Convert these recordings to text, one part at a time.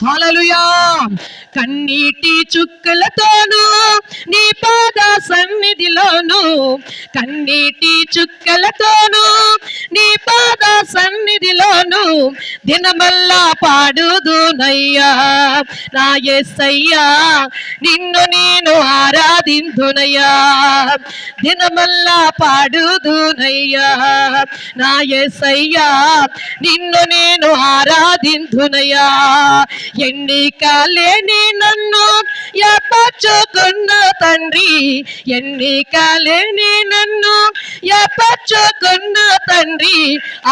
హల్లెలూయా. కన్నీటి చుక్కలతోను నీ పాద సన్నిధిలోను, కన్నీటి చుక్కలతోను నీ పాద సన్నిధిలోను దినమల్లా పాడుదునయ్యా. నా యేసయ్యా నిన్ను నేను ఆరాధింతునయ్యా, దినమల్లా పాడుదునయ్యా. నా యేసయ్యా నిన్ను నేను ఆరాధింతునయ్యా. ఎన్నికలేని నన్ను ఏర్పరచుకున్న తండ్రి, ఎన్నికలేని నన్ను ఏర్పరచుకున్న తండ్రి,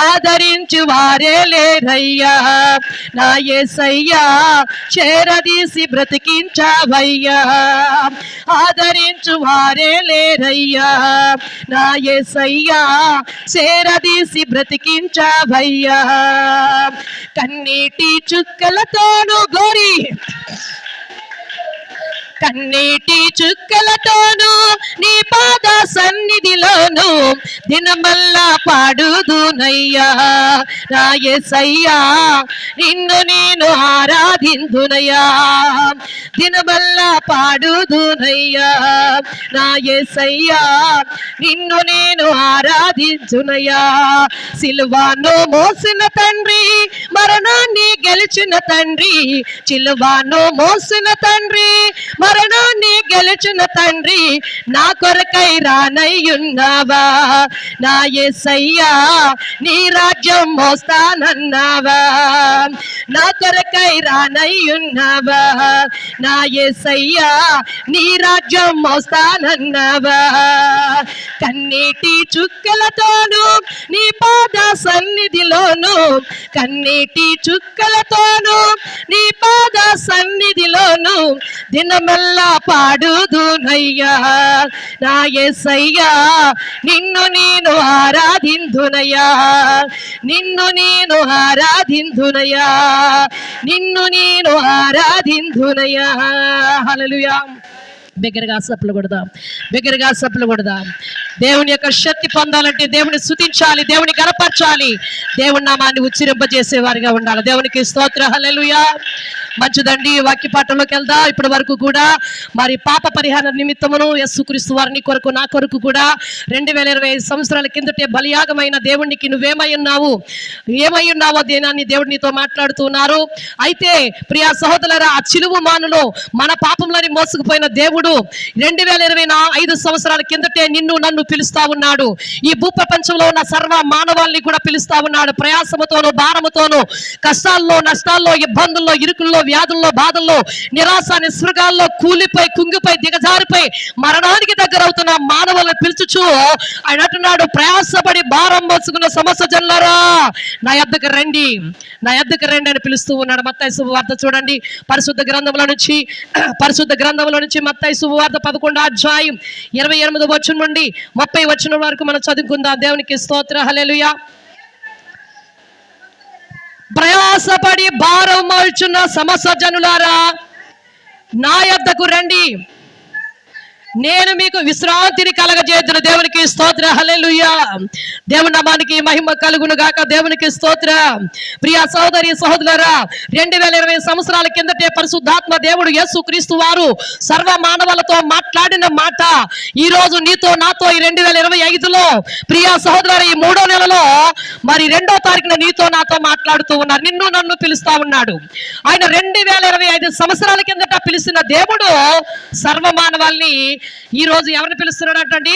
ఆదరించు వారే లేరయ్యా. నా యేసయ్యా చేరదీసి బ్రతికించావయ్యా, ఆదరించు వారే లేరయ్యా. నా యేసయ్యా చేరదీసి బ్రతికించావయ్యా. కన్నీటి చుక్కలతోను గ్లోరీ, కన్నీటి చుక్కలతోను నీ పాద సన్నిధిలోను దినమల్లా పాడుదునయ్యా. నా యేసయ్యా నిన్ను నేను ఆరాధింతునయ్యా, దినమల్లా పాడుదునయ్యా. నా యేసయ్యా నిన్ను నేను ఆరాధించునయ్యా. సిలువను మోసిన తండ్రి, మరణాన్ని గెలిచిన తండ్రి, సిలువను మోసిన తండ్రి, మరణాన్ని గెలిచిన తండ్రి, నా కొరకై రానయ్యున్నావా. నా యేసయ్యా నీ రాజ్యం మోస్తానన్నావా, నా కొరకై రానయ్యున్నావా. నా యేసయ్యా నీ రాజ్యం మోస్తానన్నావా. కన్నీటి చుక్కలతోను నీ పాద సన్నిధిలోను, కన్నీటి చుక్కలతోను నీ పాద సన్నిధిలోను దినమల్లా పాడుదునయ్యా. నా యేసయ్యా నిన్ను నేను ఆరాధింతునయ్యా, నిన్ను నేను ఆరాధింతునయ్యా, నిన్ను నేను ఆరాధింతునయ్యా. హల్లెలూయా. బిగ్గరగా సప్పులు కొడదాం, బిగ్గరగా సప్పులు కొడదాం. దేవుని యొక్క శక్తి పొందాలంటే దేవుని స్తుతించాలి, దేవుని గణపరచాలి, దేవుని నామాన్ని ఉచ్చరింపజేసేవారిగా ఉండాలి. దేవునికి స్తోత్ర. హల్లెలూయా. మంచిదండి, వాక్య పాఠంలోకి వెళ్దాం. ఇప్పటి వరకు కూడా మరి పాప పరిహార నిమిత్తమును యేసుక్రీస్తు వారిని కొరకు నా కొరకు కూడా 2025 సంవత్సరాల కిందటే బలియాగమైన దేవునికి నువ్వేమై ఉన్నావు, ఏమై ఉన్నావో దేనాన్ని దేవుడు నీతో మాట్లాడుతున్నారు. అయితే ప్రియా సహోదరులారా, ఆ చిలువు మానులో మన పాపంలోని మోసుకుపోయిన దేవుడు 2025 సంవత్సరాల కిందటే నిన్ను నన్ను పిలుస్తా ఉన్నాడు. ఈ భూప్రపంచంలో ఉన్న సర్వ మానవాళ్ళని కూడా పిలుస్తా ఉన్నాడు. ప్రయాసముతోను, భారముతోను, కష్టాల్లో, నష్టాల్లో, ఇబ్బందుల్లో, ఇరుకుల్లో, వ్యాధుల్లో, బాధల్లో, నిరాశ నిస్పృగాల్లో కూలిపై, కుంగిపై, దిగజారిపై మరణానికి దగ్గరవుతున్న మానవులను పిలుచుచు ఆయన అంటున్నాడు, ప్రయాసపడి భారం మోసుకున్న సమస్య జనులారా నా యొద్దకు రండి, నా యొద్దకు రండి అని పిలుస్తూ ఉన్నాడు. మత్తయి శుభవార్త చూడండి, పరిశుద్ధ గ్రంథంలో నుంచి మత్తయి శుభవార్త 11వ అధ్యాయం 28వ వచనం నుండి 30వ వచనం వరకు మనం చదువుకుందాం. దేవునికి స్తోత్ర. హల్లెలూయా. ప్రయాసపడి భారం మోచున్న సమస్త జనులారా నా యొద్దకు రండి, నేను మీకు విశ్రాంతిని కలగజేతును. దేవునికి స్తోత్ర. హల్లెలూయా. దేవుని నామానికి మహిమ కలుగును గాక. దేవునికి స్తోత్ర. ప్రియ సహోదరి సహోదరులారా, 2020 సంవత్సరాల కిందటే పరిశుద్ధాత్మ దేవుడు యేసుక్రీస్తు వారు సర్వ మానవులతో మాట్లాడిన మాట ఈ రోజు నీతో నాతో ఈ 2025లో ప్రియ సహోదరులారా, ఈ 3వ నెలలో మరి 2వ తారీఖున నీతో నాతో మాట్లాడుతూ ఉన్నారు. నిన్ను నన్ను పిలుస్తా ఉన్నాడు. ఆయన 2025 సంవత్సరాల కిందట పిలిచిన దేవుడు సర్వ మానవాల్ని ఈ రోజు ఎవరిని పిలుస్తున్నాడంటండి?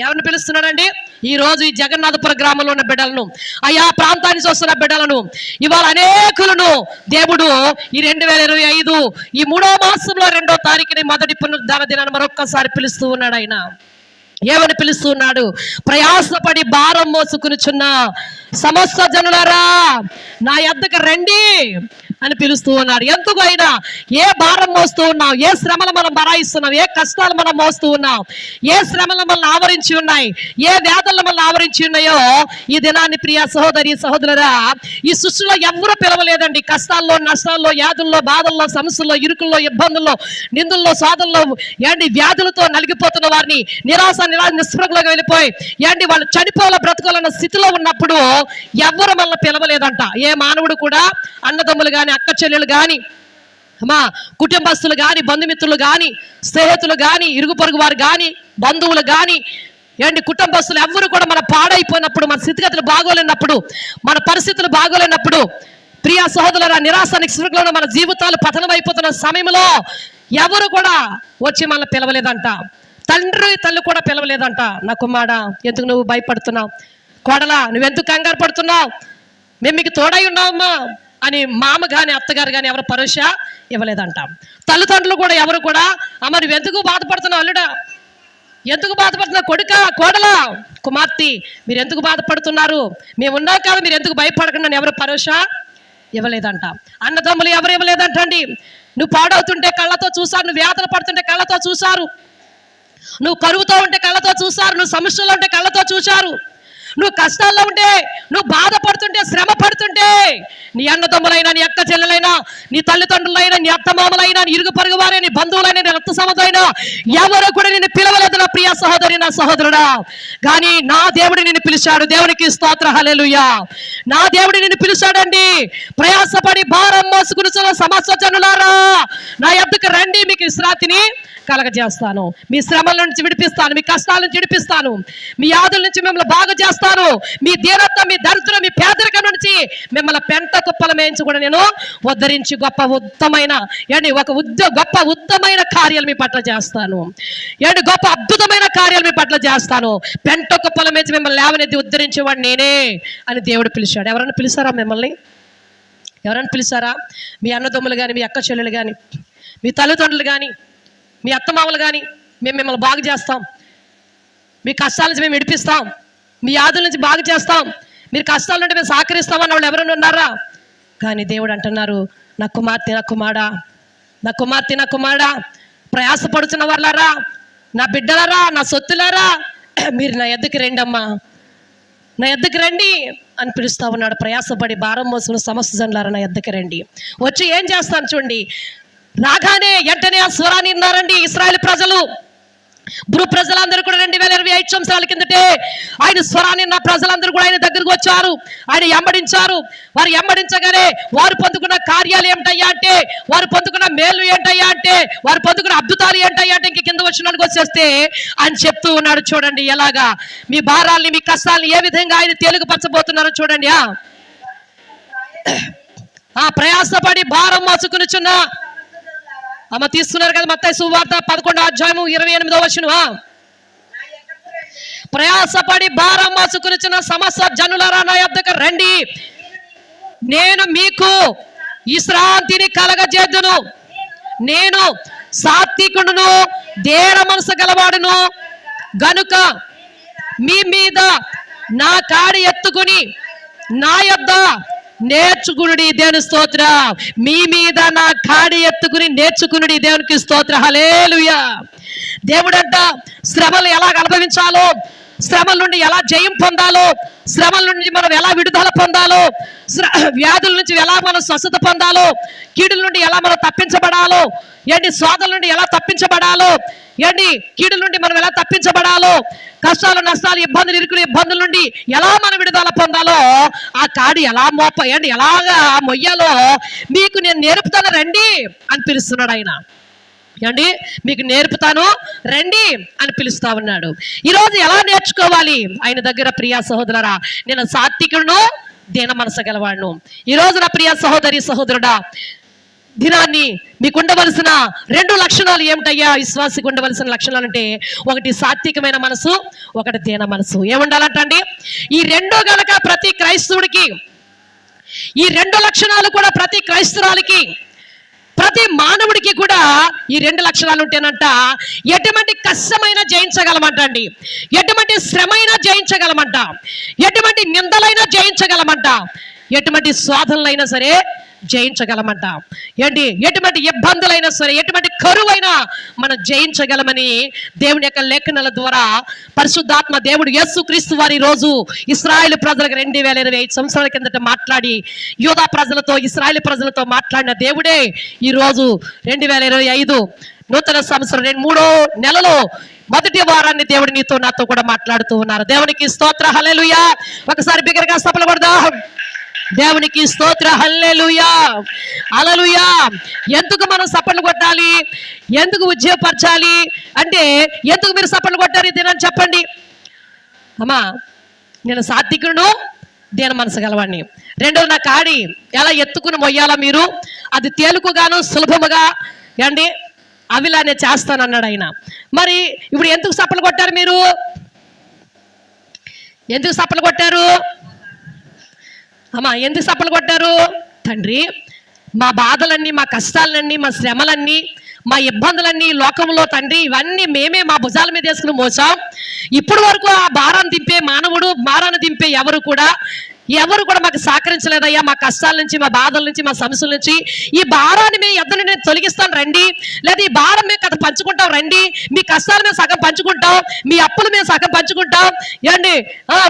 ఎవరిని పిలుస్తున్నాడండి? ఈ రోజు ఈ జగన్నాథపుర గ్రామంలో ఉన్న బిడ్డలను, ఆయా ప్రాంతానికి వస్తున్న బిడ్డలను, ఇవాళ అనేకులను దేవుడు ఈ 2025 ఈ 3వ మాసంలో 2వ తారీఖుని మొదటి పునరుద్ధాన దినాన్ని మరొక్కసారి పిలుస్తూ ఉన్నాడు. ఆయన ఏమని పిలుస్తున్నాడు? ప్రయాసపడి భారం మోసుకునిచున్న సమస్త జనులారా నా యొద్దకు రండి అని పిలుస్తూ ఉన్నాడు. ఎందుకు అయినా ఏ భారం మోస్తూ ఉన్నాం, ఏ శ్రమలు మనం భరాయిస్తున్నాం, ఏ కష్టాలు మనం మోస్తూ ఉన్నాం, ఏ శ్రమలు మనల్ని ఆవరించి ఉన్నాయి, ఏ వ్యాధులు మనల్ని ఆవరించి ఉన్నాయో ఈ దినాన్ని ప్రియ సహోదరి సహోదరురా, ఈ సృష్టిలో ఎవరు పిలవలేదండి. కష్టాల్లో, నష్టాల్లో, వ్యాధుల్లో, బాధల్లో, సమస్యల్లో, ఇరుకుల్లో, ఇబ్బందుల్లో, నిందుల్లో, సాధనలో ఏంటి వ్యాధులతో నలిగిపోతున్న వారిని, నిరాశ నిస్పృహలోకి వెళ్ళిపోయి ఏంటి వాళ్ళు చనిపోవాల బ్రతకాలన్న స్థితిలో ఉన్నప్పుడు ఎవరు మనల్ని పిలవలేదంట. ఏ మానవుడు కూడా అన్నదమ్ములు కానీ అక్క చెల్లెలు కానీ మా కుటుంబస్తులు కానీ బంధుమిత్రులు కానీ స్నేహితులు కానీ ఇరుగు పొరుగు వారు కానీ బంధువులు కానీ ఏంటి కుటుంబస్తులు ఎవరు కూడా మన పాడైపోయినప్పుడు, మన స్థితిగతులు బాగోలేనప్పుడు, మన పరిస్థితులు బాగోలేనప్పుడు, ప్రియ సహోదరుల నిరాశ నిస్పృహలో మన జీవితాలు పతనం అయిపోతున్న సమయంలో ఎవరు కూడా వచ్చి మనల్ని పిలవలేదంట. తల్లి కూడా పిలవలేదంట. నా కుమారుడా, ఎందుకు నువ్వు భయపడుతున్నావు? కోడలా, నువ్వెందుకు కంగారు పడుతున్నావు? మేము మీకు తోడై ఉన్నామమ్మా అని మామ కానీ అత్తగారు కానీ ఎవరు భరోసా ఇవ్వలేదంట. తల్లిదండ్రులు కూడా ఎవరు కూడా అమ్మ నువ్వెందుకు బాధపడుతున్నావు, అల్లుడా ఎందుకు బాధపడుతున్నావు, కొడుక కోడలా కుమార్తె మీరు ఎందుకు బాధపడుతున్నారు, మేము ఉన్నాం కాదు మీరు ఎందుకు భయపడకుండా ఎవరు భరోసా ఇవ్వలేదంట. అన్నదమ్ములు ఎవరు ఇవ్వలేదంట అండి. నువ్వు పాడవుతుంటే కళ్ళతో చూసారు, నువ్వు వేదన పడుతుంటే కళ్ళతో చూసారు, నువ్వు కరువుతో ఉంటే కళ్ళతో చూసారు, నువ్వు సమస్యలో ఉంటే కళ్ళతో చూశారు, నువ్వు కష్టాల్లో ఉంటే, నువ్వు బాధపడుతుంటే, శ్రమ పడుతుంటే నీ అన్నదమ్ములైనా, నీ అక్క చెల్లెలైనా, నీ తల్లిదండ్రులైనా, నీ అత్తమామలైనా, నీ ఇరుగు పొరుగు వారే, నీ బంధువులైనా, నీ రక్త సంబంధులైనా ఎవరు కూడా నిన్ను పిలవలేదు నా ప్రియ సహోదరి, నా సహోదరుడా. కానీ నా దేవుడు నిన్ను పిలిచాడు. దేవునికి స్తోత్ర, హల్లెలూయా. నా దేవుడు నిన్ను పిలిచాడండి. ప్రయాసపడి భారం మోసుకుని సమస్త జనులారా నా యొద్దకు రండి, మీకు విశ్రాంతిని కలగజేస్తాను, మీ శ్రమల నుంచి విడిపిస్తాను, మీ కష్టాల నుంచి విడిపిస్తాను, మీ వ్యాధుల నుంచి మిమ్మల్ని బాగు చేస్తాను, మీ దీనత్వం, మీ దరిద్రం, మీ పేదరికం నుంచి మిమ్మల్ని పెంట కుప్పల మేయించి కూడా నేను ఉద్ధరించి గొప్ప ఉత్తమైన కార్యాలు మీ పట్ల చేస్తాను. గొప్ప అద్భుతమైన కార్యాలు మీ పట్ల చేస్తాను. పెంట కుప్పల మేయించి మిమ్మల్ని లేవనెత్తి ఉద్ధరించేవాడు నేనే అని దేవుడు పిలిచాడు. ఎవరైనా పిలిచారా మిమ్మల్ని? ఎవరైనా పిలిచారా? మీ అన్నదమ్ములు కానీ, మీ అక్క చెల్లెలు కానీ, మీ తల్లిదండ్రులు కానీ, మీ అత్తమామలు కానీ మేము మిమ్మల్ని బాగు చేస్తాం, మీ కష్టాల నుంచి మేము విడిపిస్తాం, మీ వ్యాధుల నుంచి బాగు చేస్తాం, మీరు కష్టాల నుండి మేము సహకరిస్తామన్న వాళ్ళు ఎవరైనా ఉన్నారా? కానీ దేవుడు అంటున్నారు, నా కుమార్తె, నా కుమారుడా, నా కుమార్తె, నా కుమారుడా, ప్రయాసపడుతున్న వాళ్ళారా, నా బిడ్డలారా, నా సొత్తులారా, మీరు నా యొద్దకు రండి అమ్మా, నా యొద్దకు రండి అని పిలుస్తూ ఉన్నాడు. ప్రయాసపడి భారం మోసుకున్న సమస్త జనులారా నా యొద్దకు రండి. వచ్చి ఏం చేస్తాను చూడండి. రాగానే వెంటనే ఆ స్వరాన్ని విన్నారండి ఇశ్రాయేలు ప్రజలు. భూ ప్రజలందరూ కూడా 2025 సంవత్సరాల కిందటే ఆయన స్వరాన్ని నా ప్రజలందరూ కూడా ఆయన దగ్గరకు వచ్చారు, ఆయన ఎంబడించారు. వారు ఎంబడించగానే వారు పొందుకున్న కార్యాలు ఏమిటయ్యా అంటే, వారు పొందుకున్న మేలు ఏంటయ్యా అంటే, వారు పొందుకున్న అద్భుతాలు ఏంటయ్యా అంటే ఇంక కింద వచ్చినానికి వచ్చేస్తే ఆయన చెప్తూ ఉన్నాడు. చూడండి ఎలాగా మీ భారాల్ని, మీ కష్టాలని ఏ విధంగా ఆయన తేలికపరచబోతున్నారో చూడండి. ఆ ప్రయాసపడి భారం మోసుకునిచున్న అమ్మ తీసుకున్నారు కదా మత్తయి సువార్త 11వ అధ్యాయము 28వ వచనం. ప్రయాసపడి భారం మోసుకునిచున్న సమస్త జనులారా నా యొద్దకు రండి, నేను మీకు విశ్రాంతిని కలగజేద్దును. నేను సాత్వికుడును, దేన మనసు గలవాడును గనుక మీ మీద నా కాడి ఎత్తుకుని నా యొద్ద నేర్చుకునుడి. దేవుని స్తోత్ర. మీ మీద నా కాడి ఎత్తుకుని నేర్చుకునుడి. దేవునికి స్తోత్ర, హల్లెలూయా. దేవుడంట శ్రమలు ఎలా అనుభవించాలో, శ్రమల నుండి ఎలా జయం పొందాలో, శ్రమల నుండి మనం ఎలా విడుదల పొందాలో, వ్యాధుల నుంచి ఎలా మనం స్వస్థత పొందాలో, కీడుల నుండి ఎలా మనం తప్పించబడాలో, శోధల నుండి ఎలా తప్పించబడాలో, కీడుల నుండి మనం ఎలా తప్పించబడాలో, కష్టాలు, నష్టాలు, ఇబ్బందులు, ఇబ్బందుల నుండి ఎలా మనం విడుదల పొందాలో, ఆ కాడి ఎలా ఎలాగా మొయ్యాలో మీకు నేను నేర్పుతాను రండి అని పిలుస్తున్నాడు ఆయన. మీకు నేర్పుతాను రండి అని పిలుస్తా ఉన్నాడు. ఈరోజు ఎలా నేర్చుకోవాలి ఆయన దగ్గర? ప్రియా సహోదరురా, నేను సాత్వికుడును, దీన మనసు గలవాడును. ఈరోజు నా ప్రియ సహోదరి సహోదరుడా, దినాన్ని మీకు ఉండవలసిన 2 లక్షణాలు ఏమిటయ్యా? విశ్వాసికి ఉండవలసిన లక్షణాలు అంటే, ఒకటి సాత్వికమైన మనసు, ఒకటి దీన మనసు. ఏముండాలంటండి? ఈ 2 గనక ప్రతి క్రైస్తవుడికి, ఈ 2 లక్షణాలు కూడా ప్రతి క్రైస్తవురాలికి, ప్రతి మానవుడికి కూడా ఈ 2 లక్షణాలు ఉంటేనంట ఎటువంటి కష్టమైన జయించగలమంట అండి, ఎటువంటి శ్రమైనా జయించగలమంట, ఎటువంటి నిందలైనా జయించగలమంట, ఎటువంటి శోధనలైనా సరే జయించగలమంట. ఎటువంటి ఇబ్బందులైనా సరే, ఎటువంటి కరువైనా మనం జయించగలమని దేవుని యొక్క లేఖనాల ద్వారా పరిశుద్ధాత్మ దేవుడు యేసుక్రీస్తు వారి రోజు ఇశ్రాయేలు ప్రజలకు 2025 సంవత్సరాల కిందట మాట్లాడి యూదా ప్రజలతో, ఇశ్రాయేలు ప్రజలతో మాట్లాడిన దేవుడే ఈ రోజు 2025 నూతన సంవత్సరం 3వ నెలలో మొదటి వారాన్ని దేవుడు నీతో నాతో కూడా మాట్లాడుతూ ఉన్నారు. దేవునికి స్తోత్ర, హల్లెలూయా. ఒకసారి బిగ్గరగా చప్పట్లు కొడదాం. దేవునికి స్తోత్ర, హల్లెలూయా, హల్లెలూయా. ఎందుకు మనం చప్పట్లు కొట్టాలి, ఎందుకు ఉజ్జీవపరచాలి అంటే, ఎందుకు మీరు చప్పట్లు కొట్టారు ఈ దినాన్ని చెప్పండి. అమ్మా, నేను సాత్వికుడును, దీన మనసు గలవాడిని. రెండోది, నా కాడి ఎలా ఎత్తుకుని మొయ్యాలా మీరు, అది తేలికగాను సులభముగా అండి అవిలానే చేస్తానన్నాడు ఆయన. మరి ఇప్పుడు ఎందుకు చప్పట్లు కొట్టారు మీరు, ఎందుకు చప్పట్లు కొట్టారు అమ్మా, ఎందుకు చప్పట్లు కొట్టారు? తండ్రి, మా బాధలన్నీ, మా కష్టాలన్నీ, మా శ్రమలన్నీ, మా ఇబ్బందులన్నీ లోకంలో తండ్రి ఇవన్నీ మేమే మా భుజాల మీద వేసుకుని మోసాం. ఇప్పుడు వరకు ఆ భారాన్ని దింపే మానవుడు, భారాన్ని దింపే ఎవరు కూడా మాకు సహకరించలేదయ్యా. మా కష్టాల నుంచి, మా బాధల నుంచి, మా సమస్యల నుంచి ఈ భారాన్ని మేము ఎద్దరిని నేను తొలగిస్తాను రండి, లేదా ఈ భారం మేము కథ పంచుకుంటాం రండి. మీ కష్టాలు మేము సగం పంచుకుంటాం, మీ అప్పులు మేము సగం పంచుకుంటాం, ఏమండి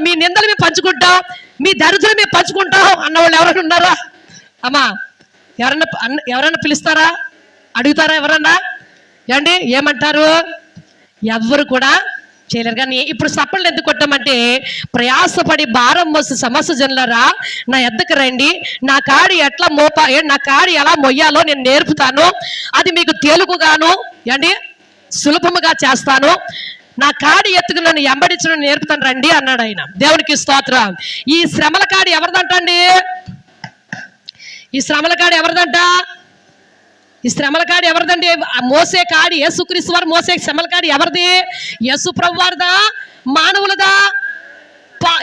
మీ నిందలు మేము పంచుకుంటాం, మీ దరిద్రం మేము పంచుకుంటాం అన్నవాళ్ళు ఎవరైనా ఉన్నారా? అమ్మా, ఎవరైనా పిలుస్తారా, అడుగుతారా ఎవరన్నా? ఏమండి ఏమంటారు? ఎవ్వరు కూడా చేయలేరు. కానీ ఇప్పుడు చప్పట్లు ఎందుకు కొట్టామంటే, ప్రయాసపడి భారం మోసి సమస్య జనులరా నా ఎద్దకు రండి, నా కాడి నా కాడి ఎలా మొయ్యాలో నేను నేర్పుతాను, అది మీకు తేలుగుగాను ఏండి సులభముగా చేస్తాను, నా కాడి ఎత్తుకు నన్ను ఎంబడించడం నేర్పుతాను రండి అన్నాడు ఆయన. దేవునికి స్తోత్రం. ఈ శ్రమల కాడి ఎవరిదంటండి? ఈ శ్రమల కాడి ఎవరిదంట? ఈ శ్రమల కాడి ఎవరిదండి? మోసే కాడి యేసుక్రీస్తు వారు మోసే శ్రమల కాడి ఎవరిది? యేసు ప్రభు వారిదా, మానవులదా?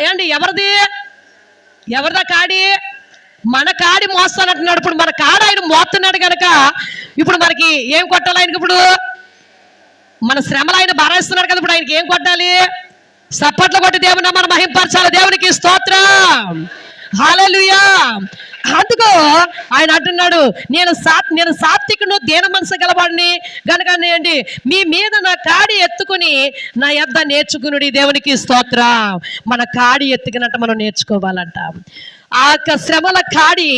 ఏండి ఎవరిదా కాడి? మన కాడి మోస్తానంటున్నాడు. ఇప్పుడు మన కాడ ఆయన మోస్తున్నాడు కనుక ఇప్పుడు మనకి ఏం కొట్టాలి? ఆయనకి ఇప్పుడు మన శ్రమలు ఆయన భరాయిస్తున్నాడు కదా, ఇప్పుడు ఆయనకి ఏం కొట్టాలి? చప్పట్లు కొట్టి దేవుని మనం మహింపరచాలి. దేవునికి స్తోత్రం, హల్లెలూయా. అందుకో ఆయన అంటున్నాడు, నేను సాత్వికును, దీన మనసు గలవాడిని గనుక ఏంటి మీ మీద నా కాడి ఎత్తుకుని నా యొద్ద నేర్చుకునుడి. దేవునికి స్తోత్రం. మన కాడి ఎత్తుకున్నట్టు మనం నేర్చుకోవాలంట. ఆ యొక్క శ్రమల కాడి,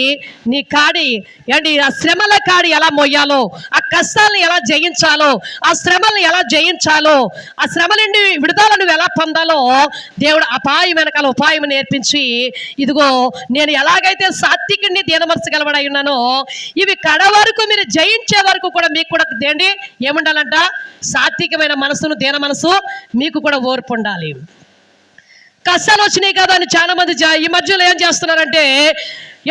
నీ కాడి ఏంటి, ఆ శ్రమల కాడి ఎలా మొయ్యాలో, ఆ కష్టాలను ఎలా జయించాలో, ఆ శ్రమలను ఎలా జయించాలో, ఆ శ్రమ నుండి విడుదల నువ్వు ఎలా పొందాలో దేవుడు అపాయం వెనకాల ఉపాయం నేర్పించి, ఇదిగో నేను ఎలాగైతే సాత్వికుడిని దీన మనసు గలవాడై ఉన్నానో, ఇవి కడ వరకు మీరు జయించే వరకు కూడా మీకు కూడా ఏంటి ఏముండాలంట? సాత్వికమైన మనసును, దీన మనసు, మీకు కూడా ఓర్పు ఉండాలి. కష్టాలు వచ్చినాయి కదా అని చాలా మంది ఈ మధ్యలో ఏం చేస్తున్నారంటే,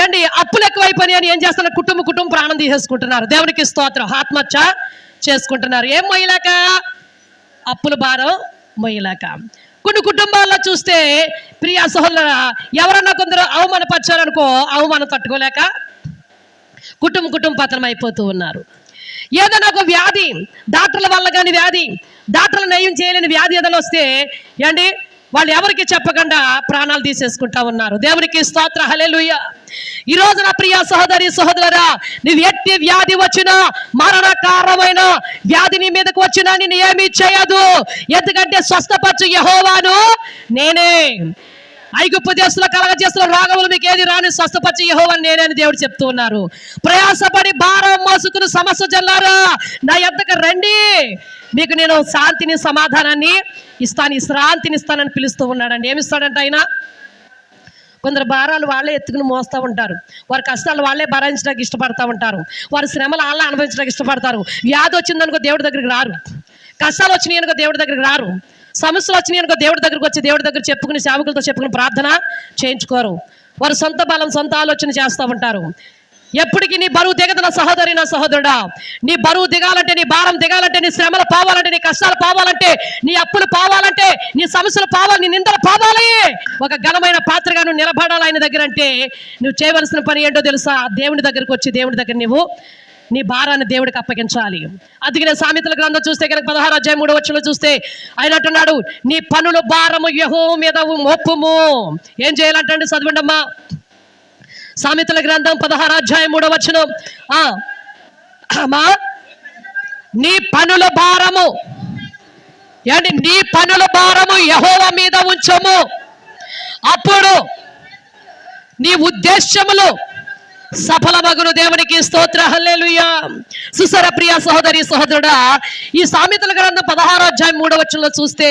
ఏంటి అప్పులు ఎక్కువైపోయినాయి అని ఏం చేస్తున్నారు? కుటుంబం ప్రాణం తీసేసుకుంటున్నారు. దేవునికి స్తోత్రం. ఆత్మహత్య చేసుకుంటున్నారు. ఏం మొయ్యలేక? అప్పుల భారం మొయ్యలేక. కొన్ని కుటుంబాల్లో చూస్తే ప్రియా సహోదరుల, ఎవరన్నా కొందరు అవమానపరిచారనుకో, అవమానం తట్టుకోలేక కుటుంబం పతనం అయిపోతూ ఉన్నారు. ఏదైనా ఒక వ్యాధి, డాక్టర్ల వల్ల కానీ వ్యాధి, డాక్టర్లు నయం చేయలేని వ్యాధి ఏదైనా వస్తే ఏంటి వాళ్ళు ఎవరికి చెప్పకుండా ప్రాణాలు తీసేసుకుంటా ఉన్నారు. దేవునికి స్తోత్ర, హల్లెలూయా. ఈ రోజు నా ప్రియ సహోదరి సహోదరురా, నువ్వు ఎట్టి వ్యాధి వచ్చినా, మరణకారమైన వ్యాధి నీ మీదకు వచ్చినా నేను ఏమీ చేయదు. ఎందుకంటే స్వస్థపరచు యెహోవాను నేనే. ఐగుప్తు దేశంలో కలగజేస్తున్న రోగములు మీకు ఏది రాని స్వస్థపరిచే యెహోవాను నేనే అని దేవుడు చెప్తూ ఉన్నారు. ప్రయాసపడి భారం మోసుకుని సమస్య జల్లారా నా యొద్దకు రండి, మీకు నేను శాంతిని, సమాధానాన్ని ఇస్తాను, విశ్రాంతిని ఇస్తానని పిలుస్తూ ఉన్నాడండి. ఏమిస్తాడంట ఆయన? కొందరు భారాలు వాళ్ళే ఎత్తుకుని మోస్తూ ఉంటారు, వారి కష్టాలు వాళ్ళే భరించడానికి ఇష్టపడతా ఉంటారు, వారి శ్రమలు వాళ్ళే అనుభవించడానికి ఇష్టపడతారు. వ్యాధి వచ్చిందనుకో దేవుడి దగ్గరికి రారు, కష్టాలు వచ్చినాయి అనుకో దేవుడి దగ్గరికి రారు, సమస్యలు వచ్చినాయి అనుకో దేవుడి దగ్గరికి వచ్చి దేవుడి దగ్గర చెప్పుకుని, సేవకులతో చెప్పుకుని ప్రార్థన చేయించుకోరు. వారు సొంత బలం, సొంత ఆలోచన చేస్తూ ఉంటారు. ఎప్పటికీ నీ బరువు దిగదు నా సహోదరి, నా సహోదరుడా. నీ బరువు దిగాలంటే, నీ భారం దిగాలంటే, నీ శ్రమలు పోవాలంటే, నీ కష్టాలు పోవాలంటే, నీ అప్పులు పోవాలంటే, నీ సమస్యలు పోవాలి, నీ నిందలు పోవాలి, ఒక ఘనమైన పాత్రగా నువ్వు నిలబడాలి ఆయన దగ్గర అంటే నువ్వు చేయవలసిన పని ఏంటో తెలుసా? దేవుని దగ్గరికి వచ్చి దేవుని దగ్గర నువ్వు నీ భారాన్ని దేవుడికి అప్పగించాలి. అందుకనే సామెతల గ్రంథం చూస్తే కనుక 16వ అధ్యాయం 3వ వచనంలో చూస్తే ఆయన అంటున్నాడు, నీ పనుల భారము యెహోవా మీద మోపుము. ఏం చేయాలంటే చదవండి అమ్మా. సామెతల గ్రంథం 16వ అధ్యాయం 3వ వచనం. అమ్మా, నీ పనుల భారము ఏంటి? నీ పనుల భారము యెహోవా మీద ఉంచము, అప్పుడు నీ ఉద్దేశములు సఫలమగును. దేవునికి స్తోత్ర. హల్లెలూయా. సుసర ప్రియ సహోదరి సహోదరుడా, ఈ సామెతల గ్రంథం 16వ అధ్యాయం 3వ వచనంలో చూస్తే,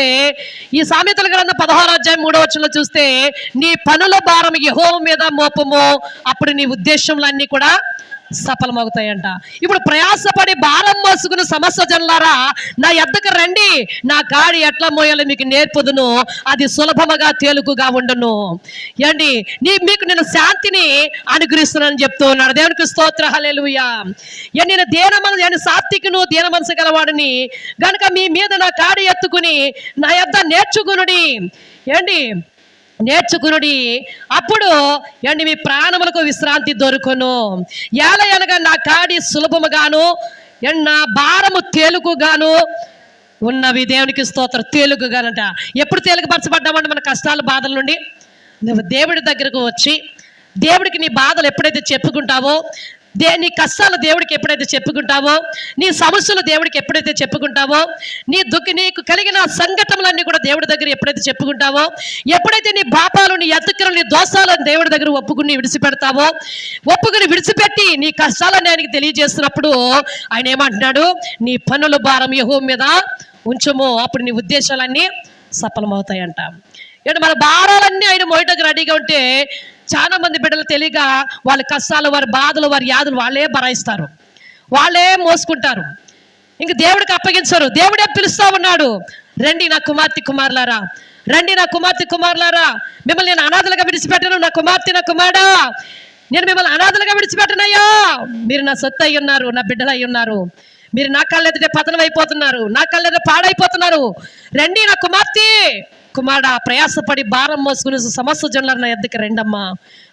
ఈ సామెతల గ్రంథం 16వ అధ్యాయం 3వ వచనంలో చూస్తే, నీ పనుల భారం యెహోవా మీద మోపము, అప్పుడు నీ ఉద్దేశములన్నీ కూడా సఫలమవుతాయంట. ఇప్పుడు ప్రయాసపడి భారం మోసుకుని సమస్య జనులారా, నా యొద్దకు రండి, నా గాడి ఎట్లా మోయాలో మీకు నేర్పుదును, అది సులభముగా తేలికగా ఉండును. ఏండి, మీకు నేను శాంతిని అనుగ్రహిస్తున్నానని చెప్తూ ఉన్నాడు. దేవునికి స్తోత్ర. హల్లెలూయా. నేను సాత్వికును దీన మనసు గలవాడిని గనుక మీ మీద నా కాడి ఎత్తుకుని నా యొద్ద నేర్చుకునుడి. నేర్చుకునుడి, అప్పుడు మీ ప్రాణములకు విశ్రాంతి దొరుకును. ఏలయనగా నా కాడి సులభముగాను నా భారము తేలికగాను ఉన్నవి. దేవునికి స్తోత్రం. తేలికగానంట. ఎప్పుడు తేలికపరచబడ్డామంటే మన కష్టాల బాధల నుండి నువ్వు దేవుడి దగ్గరకు వచ్చి దేవుడికి నీ బాధలు ఎప్పుడైతే చెప్పుకుంటావో, నీ కష్టాలు దేవుడికి ఎప్పుడైతే చెప్పుకుంటావో, నీ సమస్యలు దేవుడికి ఎప్పుడైతే చెప్పుకుంటావో, నీకు కలిగిన సంఘటనలన్నీ కూడా దేవుడి దగ్గర ఎప్పుడైతే చెప్పుకుంటావో, ఎప్పుడైతే నీ పాపాలు, నీ ఎత్తుకలు, నీ దోషాలను దేవుడి దగ్గర ఒప్పుకుని విడిచిపెడతావో, ఒప్పుకుని విడిచిపెట్టి నీ కష్టాలను ఆయనకి తెలియజేస్తున్నప్పుడు ఆయన ఏమంటున్నాడు, నీ పనుల భారం యెహోవా మీద ఉంచుము, అప్పుడు నీ ఉద్దేశాలన్నీ సఫలమవుతాయంట. మన భారాలన్నీ ఆయన మోయటకు రెడీగా ఉంటే చాలా మంది బిడ్డలు తెలియక వాళ్ళ కష్టాలు, వారి బాధలు, వారి యాదులు వాళ్ళే భరాయిస్తారు, వాళ్ళే మోసుకుంటారు, ఇంక దేవుడికి అప్పగించరు. దేవుడే పిలుస్తా ఉన్నాడు, రండి నా కుమార్తె కుమారులారా, రండి నా కుమార్తె కుమారులారా, మిమ్మల్ని నేను అనాథలుగా విడిచిపెట్టను. నా కుమార్తె నా కుమారుడా, నేను మిమ్మల్ని అనాథలుగా విడిచిపెట్టనయ్యా. మీరు నా సొత్తు అయి ఉన్నారు, నా బిడ్డలు అయి ఉన్నారు. మీరు నా కళ్ళెదిటే పతనం అయిపోతున్నారు, నా కళ్ళెదిటే పాడైపోతున్నారు. రండి నా కుమార్తె కుమారుడా, ప్రయాసపడి భారం మోసుకుని సమస్య జనులను నా యొద్దకు రెండమ్మా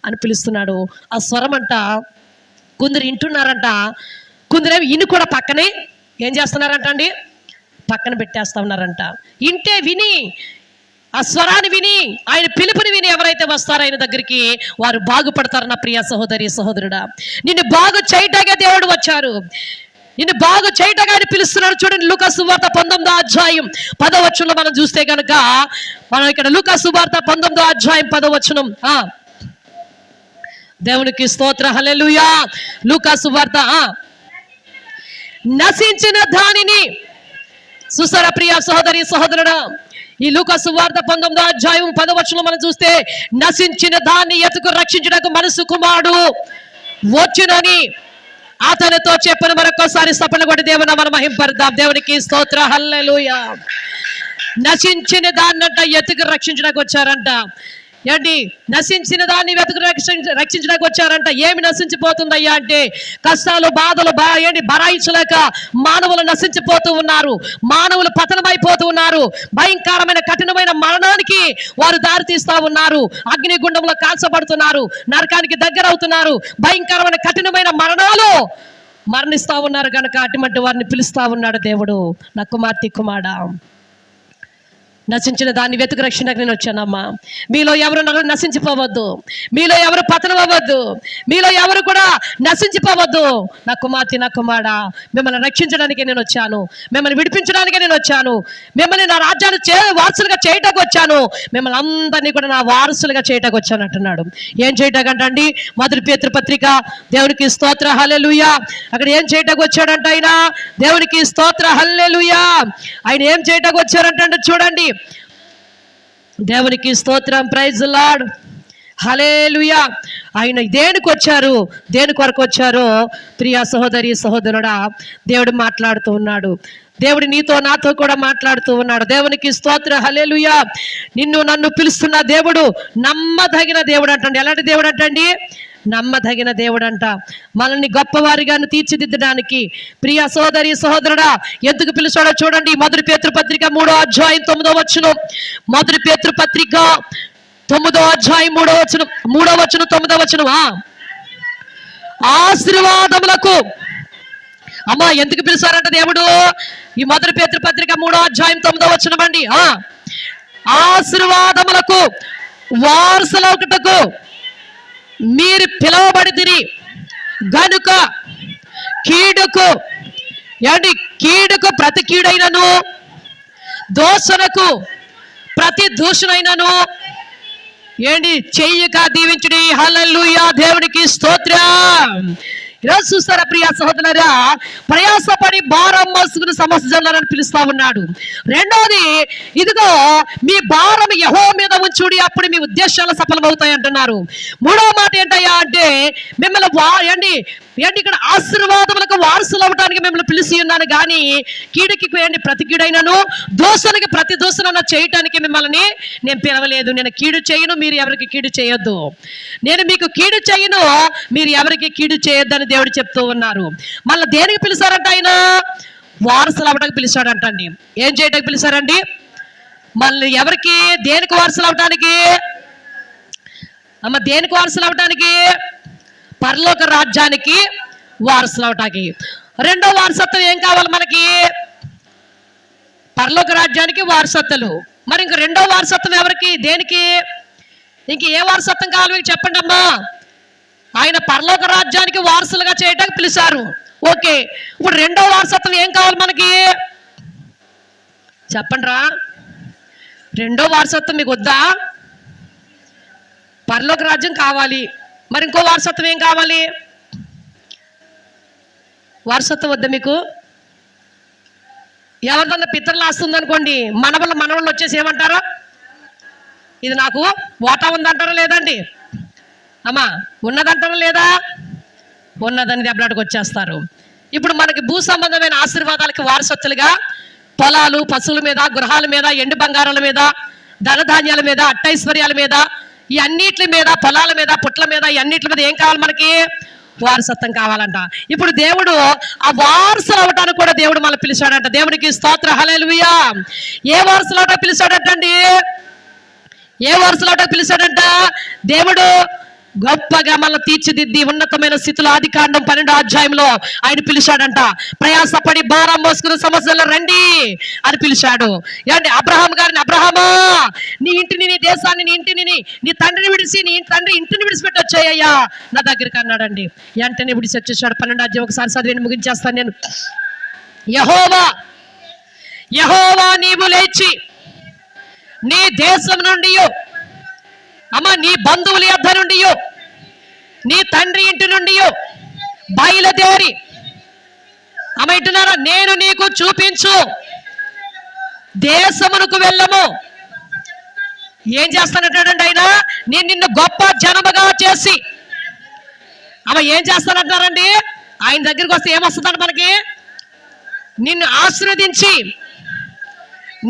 అని పిలుస్తున్నాడు. ఆ స్వరం అంట కొందరు వింటున్నారంట, కొందరేమో ఇన్ని కూడా పక్కనే ఏం చేస్తున్నారంట అండి, పక్కన పెట్టేస్తా ఉన్నారంట. ఇంటే విని, ఆ స్వరాన్ని విని, ఆయన పిలుపుని విని ఎవరైతే వస్తారో ఆయన దగ్గరికి వారు బాగుపడతారు. నా ప్రియ సహోదరి సహోదరుడా, నిన్ను బాగు చేయటాగే దేవుడు వచ్చారు, నిన్ను బాగు చేయటగా ఆయన పిలుస్తున్నాడు. చూడండి, లూకా సువార్త 19వ అధ్యాయం 10వ వచనంలో మనం చూస్తే కనుక, మనం ఇక్కడ లూకా సువార్త 19వ అధ్యాయం 10వ వచనం. దేవునికి స్తోత్ర. హల్లెలూయా. లూకా సువార్త నశించిన దానిని, సుసర ప్రియ సహోదరి సహోదరుడా, ఈ లూకా సువార్త 19వ అధ్యాయం 10వ వచనంలో మనం చూస్తే, నశించిన దాన్ని ఎతుకు రక్షించడానికి మనసు కుమారుడు వచ్చునని అతనితో చెప్పిన. మరొకసారి స్తపన కొట్టి దేవుని మనం మహింపరుద్దాం. దేవునికి స్తోత్ర. హల్లెలూయా. నశించిన దాన్నంట ఎతుకు రక్షించడానికి వచ్చారంట. నశించిన దాన్ని వెతుకు రక్షించడానికి వచ్చారంట. ఏమి నశించిపోతుందయ్యా అంటే, కష్టాలు, బాధలు భరాయించలేక మానవులు నశించిపోతూ ఉన్నారు, మానవులు పతనమైపోతూ ఉన్నారు, భయంకరమైన కఠినమైన మరణానికి వారు దారి తీస్తూ ఉన్నారు, అగ్నిగుండంలో కాల్చబడుతున్నారు, నరకానికి దగ్గర అవుతున్నారు, భయంకరమైన కఠినమైన మరణాలు మరణిస్తూ ఉన్నారు. కనుక అటువంటి వారిని పిలుస్తా ఉన్నాడు దేవుడు. నా కుమార్తె కుమారుడా, నశించిన దాన్ని వెతుకు రక్షణకు నేను వచ్చానమ్మా. మీలో ఎవరు నశించిపోవద్దు, మీలో ఎవరు పతనం అవ్వద్దు, మీలో ఎవరు కూడా నశించిపోవద్దు. నా కుమార్తె నా కుమారుడా, మిమ్మల్ని రక్షించడానికి నేను వచ్చాను, మిమ్మల్ని విడిపించడానికి నేను వచ్చాను, మిమ్మల్ని నా రాజ్యాన్ని వారసులుగా చేయటానికి వచ్చాను, మిమ్మల్ని అందరినీ కూడా నా వారసులుగా చేయటానికి వచ్చాను అంటున్నాడు. ఏం చేయటాకంటండి, మొదటి పేతురు పత్రిక. దేవునికి స్తోత్ర. హల్లెలూయా. అక్కడ ఏం చేయటానికి వచ్చాడంట ఆయన? దేవునికి స్తోత్ర. హల్లెలూయా. ఆయన ఏం చేయటానికి వచ్చారంటే చూడండి, దేవునికి స్తోత్రం. Praise the Lord. హల్లెలూయా. ఆయన దేనికి వచ్చారు, దేని కొరకు వచ్చారో ప్రియ సహోదరి సహోదరుడా, దేవుడు మాట్లాడుతూ ఉన్నాడు. దేవుడు నీతో నాతో కూడా మాట్లాడుతూ ఉన్నాడు. దేవునికి స్తోత్ర. హల్లెలూయా. నిన్ను నన్ను పిలుస్తున్న దేవుడు నమ్మదగిన దేవుడు అంటండి. ఎలాంటి దేవుడు అంటండి? నమ్మదగిన దేవుడంట. మనల్ని గొప్పవారిగా తీర్చిదిద్దడానికి ప్రియ సోదరి సహోదరుడా ఎందుకు పిలిచాడో చూడండి. మొదటి పేతురు పత్రిక 3వ అధ్యాయం 9వ వచనం. మొదటి పేతురు పత్రిక 9వ అధ్యాయం 3వ వచనం, 3వ వచనం 9వ వచనం. ఆశీర్వాదములకు అమ్మా ఎందుకు పిలిచారంట దేవుడు? ఈ మొదటి పేతురు పత్రిక 3వ అధ్యాయం 9వ వచనం అండి. ఆశీర్వాదములకు వారసులవుటకు మీరు పిలువబడితిరి గనుక కీడుకు ప్రతి కీడైనను, దోషణకు ప్రతి దూషణైనను ఏంటి చెయ్యక దీవించుడి. హల్లెలూయా, దేవునికి స్తోత్రం. ఈరోజు చూస్తారా ప్రియ సహోదరులారా, ప్రయాసపడి భారం మోసుకుని సమస్య జల్లారని పిలుస్తా ఉన్నాడు. రెండోది, ఇదిగో మీ భారం యెహోవా మీద ఉంచుడి, అప్పుడు మీ ఉద్దేశాలు సఫలమవుతాయి అంటున్నారు. మూడో మాట ఏంటయ్యా అంటే, మిమ్మల్ని ఏంటి ఇక్కడ ఆశీర్వాదములకు వారసులు అవ్వడానికి మిమ్మల్ని పిలిచి ఉన్నాను కానీ కీడుకి ప్రతి కీడైనను దోషానికి ప్రతి దోషనన్నా చేయటానికి మిమ్మల్ని నేను పిలవలేదు. నేను కీడు చేయను, మీరు ఎవరికి కీడు చేయొద్దు. నేను మీకు కీడు చేయను, మీరు ఎవరికి కీడు చేయొద్దని దేవుడు చెప్తూ ఉన్నారు. మళ్ళీ దేనికి పిలిచారంట? ఆయన వారసులు అవ్వడానికి పిలిచాడంటండి. ఏం చేయడానికి పిలిచారండి? మళ్ళీ ఎవరికి, దేనికి వారసులు అవ్వడానికి? దేనికి వారసులు అవ్వడానికి? పరలోక రాజ్యానికి వారసులు అవటానికి. రెండో వారసత్వం ఏం కావాలి మనకి? పరలోక రాజ్యానికి వారసత్వాలు. మరి ఇంక రెండో వారసత్వం ఎవరికి, దేనికి? ఇంక ఏ వారసత్వం కావాలి మీకు చెప్పండి అమ్మా. ఆయన పరలోక రాజ్యానికి వారసులుగా చేయడానికి పిలిచారు. ఓకే, ఇప్పుడు రెండో వారసత్వం ఏం కావాలి మనకి చెప్పండి రా. రెండో వారసత్వం మీకు వద్దా? పరలోక రాజ్యం కావాలి. మరి ఇంకో వారసత్వం ఏం కావాలి? వారసత్వం వద్దా మీకు? ఎవరిదన్నా పితరులు ఆస్తుంది అనుకోండి, మనవళ్ళు వచ్చేసి ఏమంటారా? ఇది నాకు వాటా ఉందంటారా లేదండి? అమ్మా ఉన్నదంటారా లేదా? ఉన్నదని దెబ్బలాటకు వచ్చేస్తారు. ఇప్పుడు మనకి భూ సంబంధమైన ఆశీర్వాదాలకి వారసత్తులుగా పొలాలు, పశువుల మీద, గృహాల మీద, ఎండు బంగారాల మీద, ధనధాన్యాల మీద, అట్టైశ్వర్యాల మీద, ఈ అన్నిటి మీద, పొలాల మీద, పుట్ల మీద, ఈ అన్నిటి మీద ఏం కావాలి మనకి? వారసత్వం కావాలంట. ఇప్పుడు దేవుడు ఆ వారసులు అవటానికి కూడా దేవుడు మళ్ళీ పిలిచాడంట. దేవునికి స్తోత్ర, హల్లెలూయా. ఏ వారసులు అవటానికి పిలిచాడంటండి? ఏ వారసులు అవటానికి పిలిచాడంట? దేవుడు గొప్పగా మళ్ళీ తీర్చిదిద్ది ఉన్నతమైన స్థితిలో ఆదికాండం 12వ అధ్యాయంలో ఆయన పిలిచాడంట. ప్రయాసపడి భారం మోసుకున్న సమస్యలు రండి అని పిలిచాడు. ఏమండి అబ్రహాం గారిని, అబ్రహామా నీ ఇంటిని, నీ దేశాన్ని, నీ ఇంటిని, నీ తండ్రిని విడిచి, నీ తండ్రి ఇంటిని విడిచిపెట్టి వచ్చాయ్యా నా దగ్గరికి అన్నాడండి. వెంటనే విడిచి వచ్చేసాడు. 12వ అధ్యాయం ఒకసారి చదివి ముగించేస్తాను నేను. యెహోవా నీవు లేచి నీ దేశం నుండి, నీ బంధువుల యొద్ద నుండి, నీ తండ్రి ఇంటి నుండి బయలుదేరి ఇంటున్నారా, నేను నీకు చూపించు దేశమునకు వెళ్ళము. ఏం చేస్తానంటాడండి ఆయన? నేను నిన్ను గొప్ప జనముగా చేసి. ఏం చేస్తానంటారండి? ఆయన దగ్గరికి వస్తే ఏమొస్తుందంట మనకి? నిన్ను ఆశీర్వదించి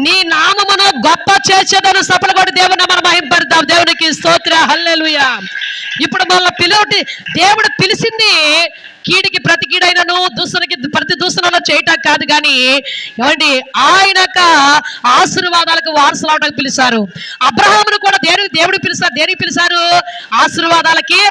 నీ నామమును గొప్ప చేసేదను సఫల కూడా దేవుని మనం మహింపడతాం. దేవునికి స్తోత్ర, హల్లెలూయా. ఇప్పుడు మళ్ళీ దేవుడు పిలిచింది కీడికి ప్రతి కీడైనను దూసనికి ప్రతి దూసనలో చేయటం కాదు కానీ ఏమండి ఆయన ఆశీర్వాదాలకు వారసులు అవడానికి పిలిచారు. అబ్రహామును కూడా దేవుడు పిలిచారు. దేనికి పిలిచారు? ఆశీర్వాదాలకి.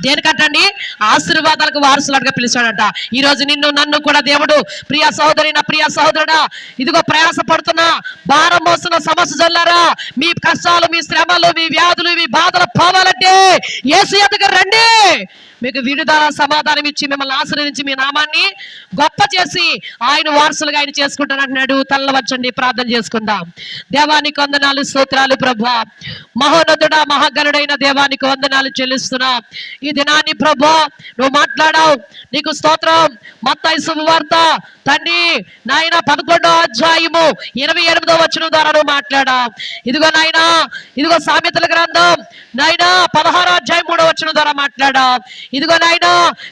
దేనికంటండి? ఆశీర్వాదాలకు వారసులుగా పిలిచాడంట. ఈరోజు నిన్ను నన్ను కూడా దేవుడు, ప్రియ సహోదరి, నా ప్రియ సహోదరుడా, ఇదిగో ప్రయాస పడుతున్నా, భారం మోస్తున్న సమస్య జల్లారా, మీ కష్టాలు, మీ శ్రమలు, మీ వ్యాధులు, మీ బాధలు పోవాలంటే యేసు యొద్దకు రండి. మీకు విడుదల, సమాధానం ఇచ్చి మిమ్మల్ని ఆశీర్వదించి మీ నామాన్ని గొప్ప చేసి ఆయన వారసులుగా ఆయన చేసుకుంటానంటున్నాడు. తల్ల వచ్చండి, ప్రార్థన చేసుకుందాం. దేవానికి వందనాలు, స్తోత్రాలు ప్రభా. మహోన్నతుడా, మహాగణుడైన దేవానికి వందనాలు చెల్లిస్తున్నా. ఈ దినాన్ని ప్రభా నువ్వు మాట్లాడావు, నీకు స్తోత్రం. మత్తయి శుభవార్త తండ్రి నాయన 11వ అధ్యాయము 28వ వచనం ద్వారా నువ్వు మాట్లాడావు. ఇదిగో నాయన, ఇదిగో సామెతల గ్రంథం నాయన 16వ అధ్యాయం 3వ వచనం ద్వారా మాట్లాడావు. ఇదిగో నాయన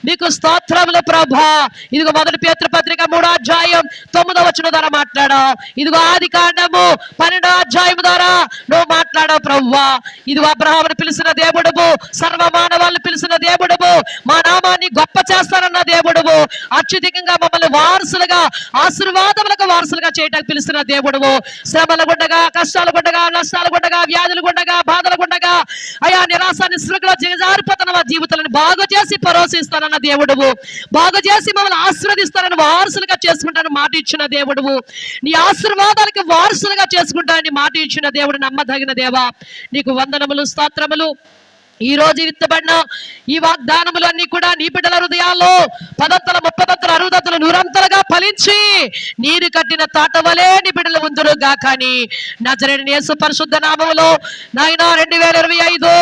నీకు స్తోత్రములు ప్రభా. ఇదిగో మొదటి పేతురు పత్రిక 3వ అధ్యాయం 9వ వచనం ద్వారా మాట్లాడావు. ఇదిగో ఆదికాండము 12వ అధ్యాయం ద్వారా నువ్వు మాట్లాడావు ప్రభువా. ఇదిగో అబ్రహామును పిలిచిన దేవుడువు, సర్వ మానవాళ్ళని పిలిచిన దేవుడువు, మా నామాన్ని గొప్ప చేస్తానన్న దేవుడువు, అత్యధికంగా మమ్మల్ని వారసులుగా, ఆశీర్వాదములకు వారసులుగా చేయడానికి పిలుస్తున్న దేవుడువు. శ్రమలు గుండగా, కష్టాలు గుండగా, నష్టాలు గుండగా, వ్యాధులు గుండగా, బాధలు గుండగా, అయా నిరాశ నిస్పృహలో దిగజారిపోతున్న మా జీవితాలను బాగు చేసి పరోసిస్తానన్న దేవుడువు, బాగు చేసి మమ్మల్ని ఆశీర్వదిస్తానని వారసులుగా చేసుకుంటానని మాట ఇచ్చిన దేవుడువు, నీ ఆశీర్వాదాలకు వారసులుగా చేసుకుంటానని మాట ఇచ్చిన దేవుడు, నమ్మదగిన దేవా నీకు వందనములు, స్తోత్రములు. ఈ రోజు విత్తబడిన ఈ వాగ్దానములు అన్ని కూడా నీ బిడ్డల హృదయాల్లో 10 30 60 నూరంతలుగా ఫలించి నీరు కట్టిన తోట వలె నీ బిడ్డలు ఉందురు గాకని నజరేయుడైన యేసు పరిశుద్ధ నామములో నాయన 2025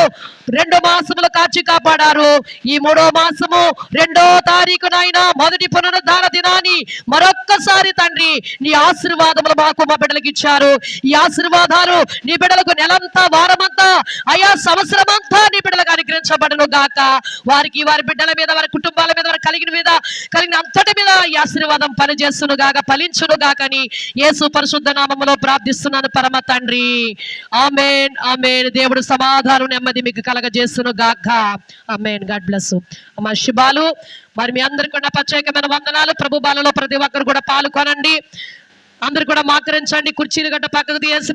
2 మాసములు కాచి కాపాడారు. ఈ 3వ మాసము 2వ తారీఖు నాయన మొదటి పునరుద్ధాన దినాన్ని మరొక్కసారి తండ్రి నీ ఆశీర్వాదములు మాకు మా బిడ్డలకు ఇచ్చారు. ఈ ఆశీర్వాదాలు నీ బిడ్డలకు నెలంతా వారమంతా అయా సంవత్సరమంతా నీ బిడ్డలకు అనుగ్రహించబడును గాక. వారికి వారి బిడ్డల మీద వారి కుటుంబాల మీద వారి కలిగిన అంతటి మీద ఈ ఆశీర్వాదం పనిచేస్తును గాక ఫలించును గాకని యేసు పరిశుద్ధ నామములో ప్రార్థిస్తున్నాను పరమ తండ్రి. ఆమేన్ ఆమేన్. దేవుడు సమాధానం నెమ్మది మీకు కలగజేస్తును గాక. ఆమేన్. God bless. అమ్మ శుభాలు. మరి మీ అందరికీ కూడా ప్రత్యేకమైన వందనాలు. ప్రభు బాలలో ప్రతి ఒక్కరు కూడా పాల్గొనండి. అందరు కూడా మాకరించండి. కుర్చీలు గట్ట పక్కకు తీసి